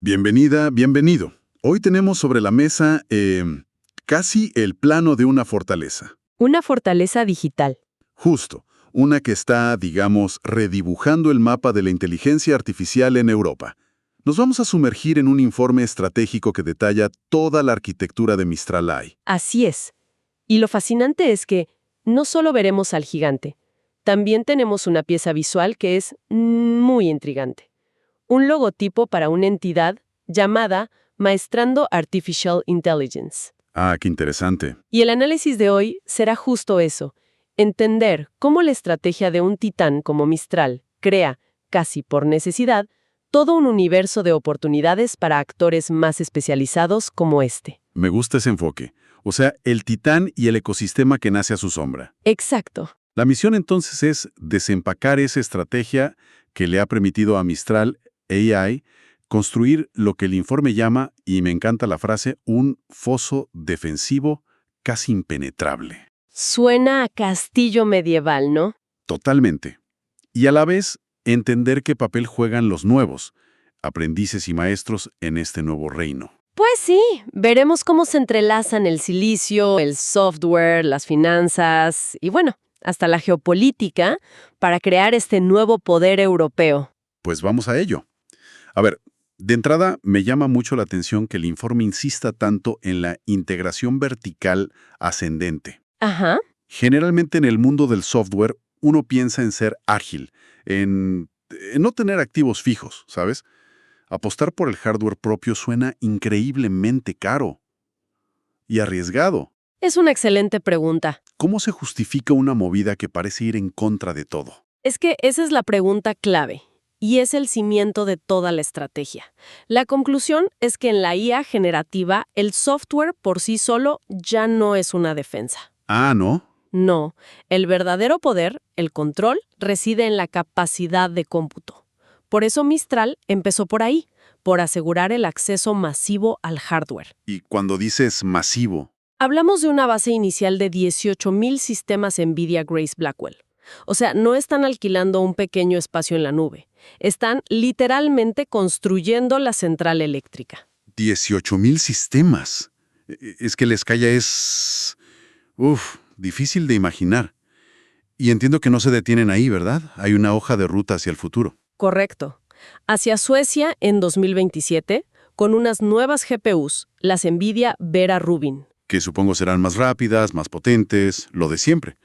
Bienvenida, bienvenido. Hoy tenemos sobre la mesa casi el plano de una fortaleza. Una fortaleza digital. Justo, una que está, digamos, redibujando el mapa de la inteligencia artificial en Europa. Nos vamos a sumergir en un informe estratégico que detalla toda la arquitectura de Mistral AI. Así es. Y lo fascinante es que no solo veremos al gigante, también tenemos una pieza visual que es muy intrigante. Un logotipo para una entidad llamada Maestrando Artificial Intelligence. Ah, qué interesante. Y el análisis de hoy será justo eso, entender cómo la estrategia de un titán como Mistral crea, casi por necesidad, todo un universo de oportunidades para actores más especializados como este. Me gusta ese enfoque. O sea, el titán y el ecosistema que nace a su sombra. Exacto. La misión entonces es desempacar esa estrategia que le ha permitido a Mistral AI construir lo que el informe llama, y me encanta la frase, un foso defensivo casi impenetrable. Suena a castillo medieval, ¿no? Totalmente. Y a la vez, entender qué papel juegan los nuevos, aprendices y maestros en este nuevo reino. Pues sí, veremos cómo se entrelazan el silicio, el software, las finanzas y bueno, hasta la geopolítica para crear este nuevo poder europeo. Pues vamos a ello. A ver, de entrada me llama mucho la atención que el informe insista tanto en la integración vertical ascendente. Ajá. Generalmente en el mundo del software uno piensa en ser ágil, en no tener activos fijos, ¿sabes? Apostar por el hardware propio suena increíblemente caro y arriesgado. Es una excelente pregunta. ¿Cómo se justifica una movida que parece ir en contra de todo? Es que esa es la pregunta clave. Y es el cimiento de toda la estrategia. La conclusión es que en la IA generativa, el software por sí solo ya no es una defensa. Ah, ¿no? No, el verdadero poder, el control, reside en la capacidad de cómputo. Por eso Mistral empezó por ahí, por asegurar el acceso masivo al hardware. Y cuando dices masivo, Hablamos de una base inicial de 18,000 sistemas NVIDIA Grace Blackwell. O sea, no están alquilando un pequeño espacio en la nube. Están literalmente construyendo la central eléctrica. 18,000 sistemas. Es que la escala es... difícil de imaginar. Y entiendo que no se detienen ahí, ¿verdad? Hay una hoja de ruta hacia el futuro. Correcto. Hacia Suecia en 2027, con unas nuevas GPUs, las NVIDIA Vera Rubin. Que supongo serán más rápidas, más potentes, lo de siempre.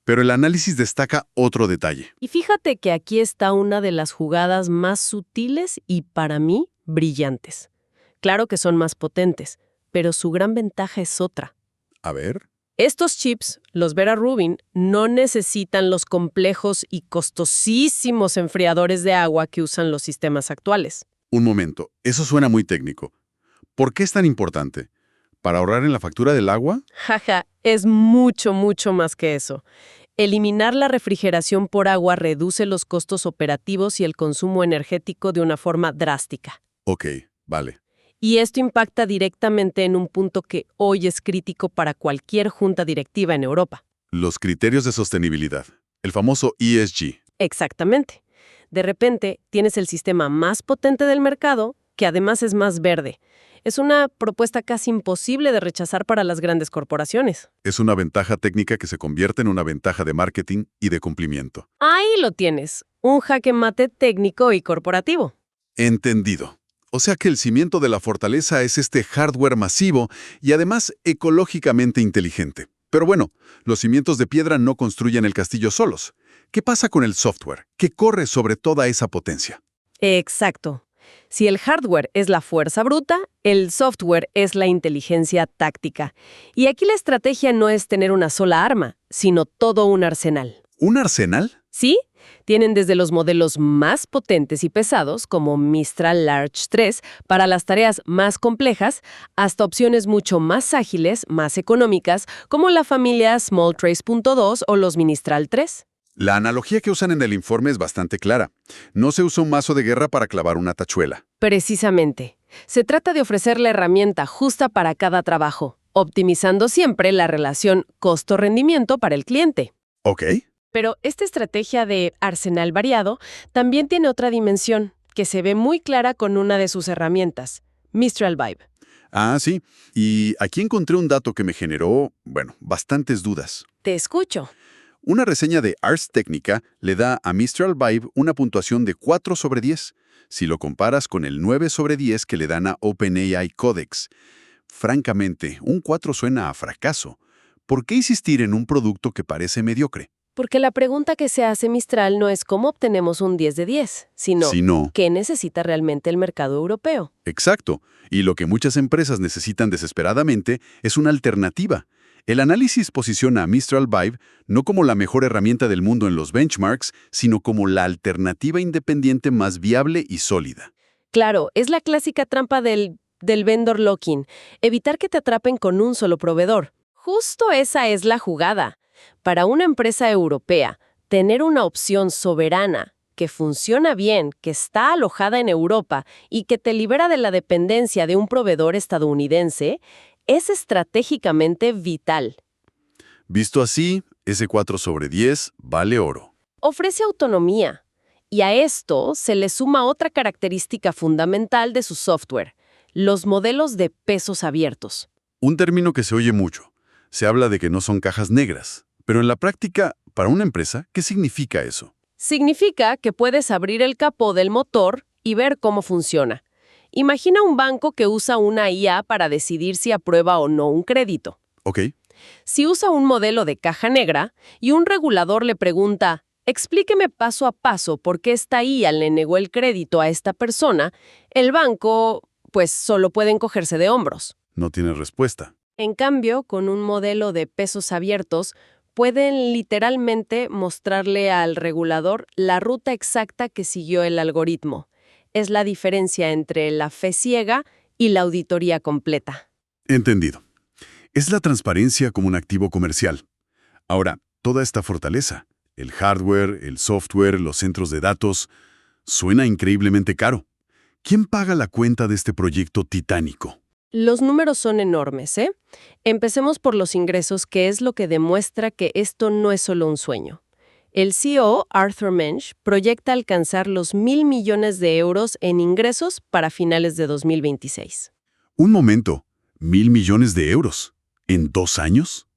Pero el análisis destaca otro detalle. Y fíjate que aquí está una de las jugadas más sutiles y, para mí, brillantes. Claro que son más potentes, pero su gran ventaja es otra. A ver. Estos chips, los Vera Rubin, no necesitan los complejos y costosísimos enfriadores de agua que usan los sistemas actuales. Un momento, eso suena muy técnico. ¿Por qué es tan importante? ¿Para ahorrar en la factura del agua? Jaja, es mucho, mucho más que eso. Eliminar la refrigeración por agua reduce los costos operativos y el consumo energético de una forma drástica. Ok, vale. Y esto impacta directamente en un punto que hoy es crítico para cualquier junta directiva en Europa. Los criterios de sostenibilidad. El famoso ESG. Exactamente. De repente, tienes el sistema más potente del mercado, que además es más verde. Es una propuesta casi imposible de rechazar para las grandes corporaciones. Es una ventaja técnica que se convierte en una ventaja de marketing y de cumplimiento. Ahí lo tienes, un jaque mate técnico y corporativo. Entendido. O sea que el cimiento de la fortaleza es este hardware masivo y además ecológicamente inteligente. Pero bueno, los cimientos de piedra no construyen el castillo solos. ¿Qué pasa con el software, que corre sobre toda esa potencia? Exacto. Si el hardware es la fuerza bruta, el software es la inteligencia táctica. Y aquí la estrategia no es tener una sola arma, sino todo un arsenal. ¿Un arsenal? ¿Sí? Tienen desde los modelos más potentes y pesados, como Mistral Large 3, para las tareas más complejas, hasta opciones mucho más ágiles, más económicas, como la familia Small 3.2 o los Mistral 3. La analogía que usan en el informe es bastante clara. No se usa un mazo de guerra para clavar una tachuela. Precisamente. Se trata de ofrecer la herramienta justa para cada trabajo, optimizando siempre la relación costo-rendimiento para el cliente. Ok. Pero esta estrategia de arsenal variado también tiene otra dimensión. que se ve muy clara con una de sus herramientas, Mistral Vibe. Ah, sí. Y aquí encontré un dato que me generó, bueno, bastantes dudas. Te escucho. Una reseña de Ars Technica le da a Mistral Vibe una puntuación de 4 sobre 10, si lo comparas con el 9 sobre 10 que le dan a OpenAI Codex. Francamente, un 4 suena a fracaso. ¿Por qué insistir en un producto que parece mediocre? Porque la pregunta que se hace Mistral no es cómo obtenemos un 10 de 10, sino Si no, ¿qué necesita realmente el mercado europeo? exacto. Y lo que muchas empresas necesitan desesperadamente es una alternativa. El análisis posiciona a Mistral Vibe no como la mejor herramienta del mundo en los benchmarks, sino como la alternativa independiente más viable y sólida. Claro, es la clásica trampa del vendor locking, evitar que te atrapen con un solo proveedor. Justo esa es la jugada. Para una empresa europea, tener una opción soberana que funciona bien, que está alojada en Europa y que te libera de la dependencia de un proveedor estadounidense, es estratégicamente vital. Visto así, ese 4 sobre 10 vale oro. Ofrece autonomía. Y a esto se le suma otra característica fundamental de su software, los modelos de pesos abiertos. Un término que se oye mucho. Se habla de que no son cajas negras. Pero en la práctica, para una empresa, ¿qué significa eso? Significa que puedes abrir el capó del motor y ver cómo funciona. Imagina un banco que usa una IA para decidir si aprueba o no un crédito. Ok, Si usa un modelo de caja negra y un regulador le pregunta, explíqueme paso a paso por qué esta IA le negó el crédito a esta persona, el banco, pues, solo puede encogerse de hombros. no tiene respuesta. En cambio, con un modelo de pesos abiertos, pueden literalmente mostrarle al regulador la ruta exacta que siguió el algoritmo. Es la diferencia entre la fe ciega y la auditoría completa. Entendido. Es la transparencia como un activo comercial. Ahora, toda esta fortaleza, el hardware, el software, los centros de datos, suena increíblemente caro. ¿Quién paga la cuenta de este proyecto titánico? Los números son enormes, ¿eh? Empecemos por los ingresos, que es lo que demuestra que esto no es solo un sueño. El CEO, Arthur Mensch, proyecta alcanzar los 1.000 millones de euros en ingresos para finales de 2026. Un momento, ¿1.000 millones de euros? ¿En 2 años?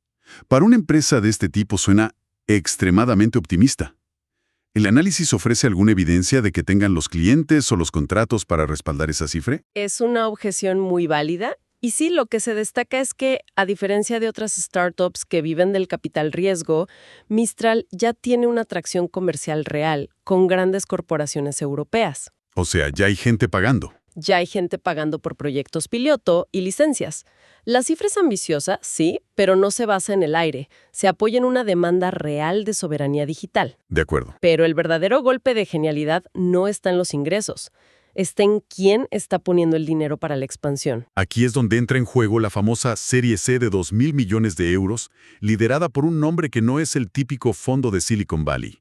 Para una empresa de este tipo suena extremadamente optimista. ¿El análisis ofrece alguna evidencia de que tengan los clientes o los contratos para respaldar esa cifra? Es una objeción muy válida. Y sí, lo que se destaca es que, a diferencia de otras startups que viven del capital riesgo, Mistral ya tiene una atracción comercial real con grandes corporaciones europeas. O sea, ya hay gente pagando. Ya hay gente pagando por proyectos piloto y licencias. La cifra es ambiciosa, sí, pero no se basa en el aire. Se apoya en una demanda real de soberanía digital. De acuerdo. Pero el verdadero golpe de genialidad no está en los ingresos. Está en quién está poniendo el dinero para la expansión. Aquí es donde entra en juego la famosa Serie C de 2.000 millones de euros, liderada por un nombre que no es el típico fondo de Silicon Valley.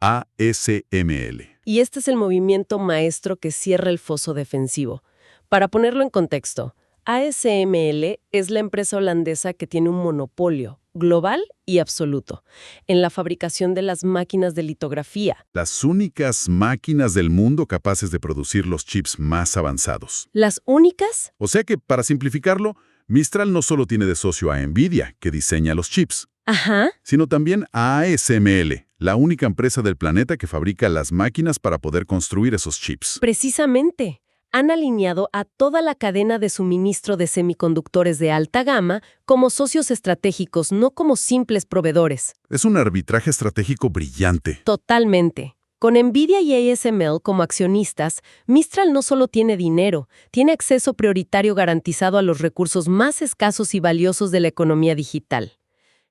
ASML. Y este es el movimiento maestro que cierra el foso defensivo. Para ponerlo en contexto, ASML es la empresa holandesa que tiene un monopolio global y absoluto en la fabricación de las máquinas de litografía. Las únicas máquinas del mundo capaces de producir los chips más avanzados. ¿Las únicas? O sea que, para simplificarlo, Mistral no solo tiene de socio a NVIDIA, que diseña los chips, Ajá. sino también a ASML, la única empresa del planeta que fabrica las máquinas para poder construir esos chips. Precisamente. Han alineado a toda la cadena de suministro de semiconductores de alta gama como socios estratégicos, no como simples proveedores. Es un arbitraje estratégico brillante. Totalmente. Con NVIDIA y ASML como accionistas, Mistral no solo tiene dinero, tiene acceso prioritario garantizado a los recursos más escasos y valiosos de la economía digital.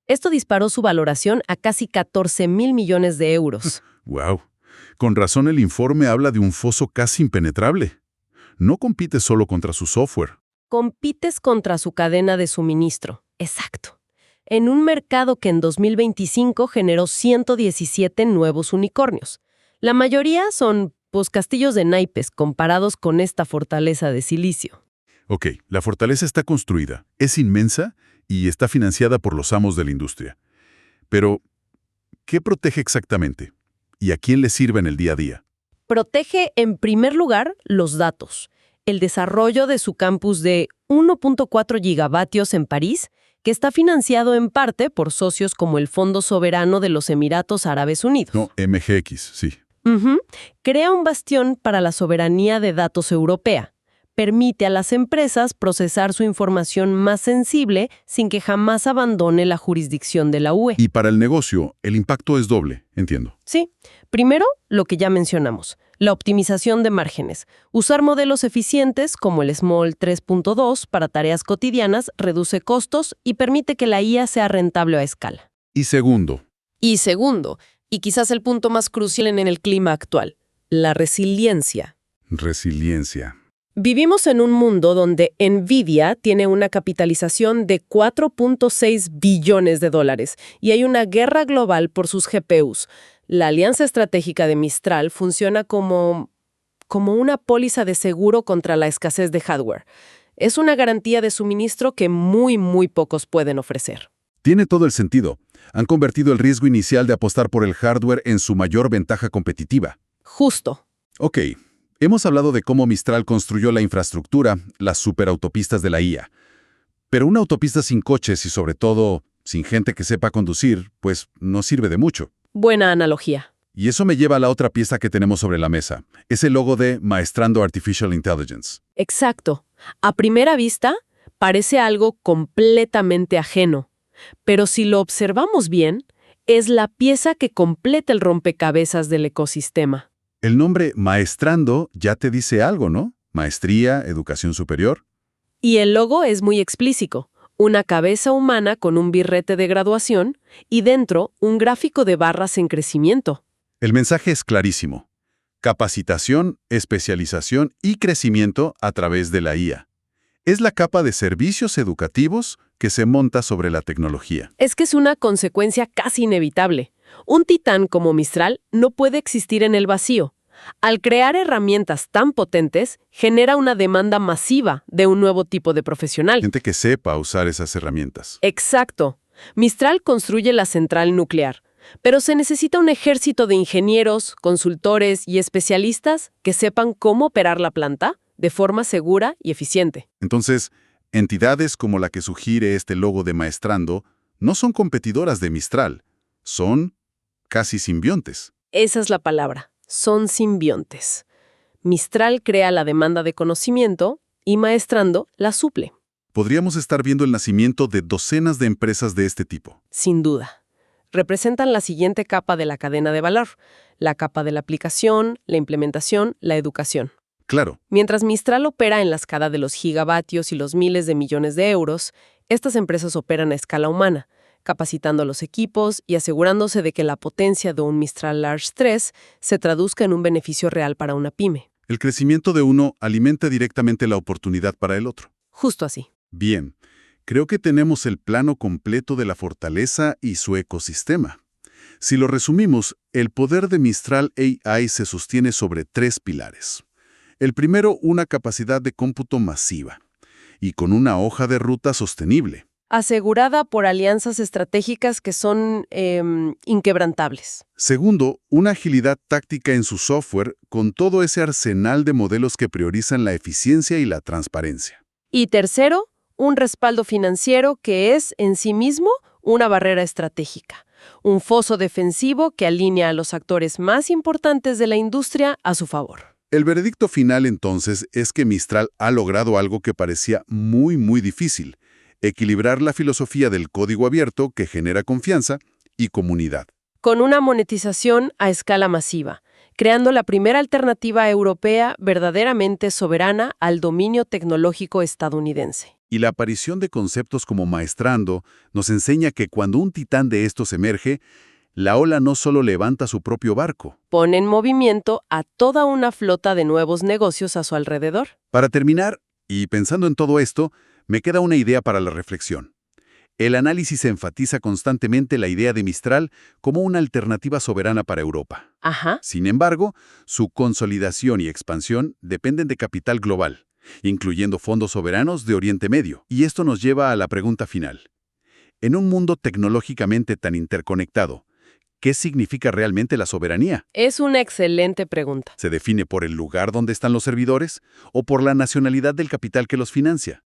Esto disparó su valoración a casi 14.000 millones de euros. ¡Wow! Con razón el informe habla de un foso casi impenetrable. No compite solo contra su software. Compites contra su cadena de suministro. Exacto. En un mercado que en 2025 generó 117 nuevos unicornios. La mayoría son, castillos de naipes comparados con esta fortaleza de silicio. Ok, la fortaleza está construida, es inmensa y está financiada por los amos de la industria. Pero, ¿qué protege exactamente? ¿Y a quién le sirve en el día a día? Protege, en primer lugar, los datos. El desarrollo de su campus de 1.4 gigavatios en París, que está financiado en parte por socios como el Fondo Soberano de los Emiratos Árabes Unidos. No, MGX, sí. Ujú. Crea un bastión para la soberanía de datos europea. Permite a las empresas procesar su información más sensible sin que jamás abandone la jurisdicción de la UE. Y para el negocio, el impacto es doble, entiendo. Sí. Primero, lo que ya mencionamos, la optimización de márgenes. Usar modelos eficientes como el SMAL 3.2 para tareas cotidianas reduce costos y permite que la IA sea rentable a escala. Y segundo, Y quizás el punto más crucial en el clima actual, la resiliencia. resiliencia. Vivimos en un mundo donde Nvidia tiene una capitalización de 4.6 billones de dólares y hay una guerra global por sus GPUs. La alianza estratégica de Mistral funciona como una póliza de seguro contra la escasez de hardware. Es una garantía de suministro que muy pocos pueden ofrecer. Tiene todo el sentido. Han convertido el riesgo inicial de apostar por el hardware en su mayor ventaja competitiva. Justo. Ok, hemos hablado de cómo Mistral construyó la infraestructura, las superautopistas de la IA. Pero una autopista sin coches y sobre todo sin gente que sepa conducir, pues no sirve de mucho. Buena analogía. Y eso me lleva a la otra pieza que tenemos sobre la mesa, ese logo de Maestrando Artificial Intelligence. Exacto. A primera vista, parece algo completamente ajeno. Pero si lo observamos bien, es la pieza que completa el rompecabezas del ecosistema. El nombre Maestrando ya te dice algo, ¿no? Maestría, educación superior. Y el logo es muy explícito. Una cabeza humana con un birrete de graduación y dentro un gráfico de barras en crecimiento. El mensaje es clarísimo. Capacitación, especialización y crecimiento a través de la IA. Es la capa de servicios educativos que se monta sobre la tecnología. Es que es una consecuencia casi inevitable. Un titán como Mistral no puede existir en el vacío. Al crear herramientas tan potentes, genera una demanda masiva de un nuevo tipo de profesional. Gente que sepa usar esas herramientas. Exacto. Mistral construye la central nuclear, pero se necesita un ejército de ingenieros, consultores y especialistas que sepan cómo operar la planta de forma segura y eficiente. Entonces, entidades como la que sugiere este logo de Maestrando no son competidoras de Mistral, son casi simbiontes. Esa es la palabra. Son simbiontes. Mistral crea la demanda de conocimiento y Maestrando la suple. Podríamos estar viendo el nacimiento de docenas de empresas de este tipo. Sin duda. Representan la siguiente capa de la cadena de valor, la capa de la aplicación, la implementación, la educación. Claro, Mientras Mistral opera en la escala de los gigavatios y los miles de millones de euros, estas empresas operan a escala humana, capacitando a los equipos y asegurándose de que la potencia de un Mistral Large 3 se traduzca en un beneficio real para una pyme. el crecimiento de uno alimenta directamente la oportunidad para el otro. Justo así. Bien, creo que tenemos el plano completo de la fortaleza y su ecosistema. Si lo resumimos, el poder de Mistral AI se sostiene sobre 3 pilares. El primero, una capacidad de cómputo masiva y con una hoja de ruta sostenible. Asegurada por alianzas estratégicas que son inquebrantables. Segundo, una agilidad táctica en su software con todo ese arsenal de modelos que priorizan la eficiencia y la transparencia. Y tercero, un respaldo financiero que es en sí mismo una barrera estratégica. Un foso defensivo que alinea a los actores más importantes de la industria a su favor. El veredicto final, entonces, es que Mistral ha logrado algo que parecía muy difícil: equilibrar la filosofía del código abierto que genera confianza y comunidad. Con una monetización a escala masiva, creando la primera alternativa europea verdaderamente soberana al dominio tecnológico estadounidense. Y la aparición de conceptos como Maestrando nos enseña que cuando un titán de estos emerge, la ola no solo levanta su propio barco. Pone en movimiento a toda una flota de nuevos negocios a su alrededor. Para terminar, y pensando en todo esto, me queda una idea para la reflexión. El análisis enfatiza constantemente la idea de Mistral como una alternativa soberana para Europa. Ajá. Sin embargo, su consolidación y expansión dependen de capital global, incluyendo fondos soberanos de Oriente Medio. Y esto nos lleva a la pregunta final. En un mundo tecnológicamente tan interconectado, ¿qué significa realmente la soberanía? Es una excelente pregunta. ¿Se define por el lugar donde están los servidores o por la nacionalidad del capital que los financia?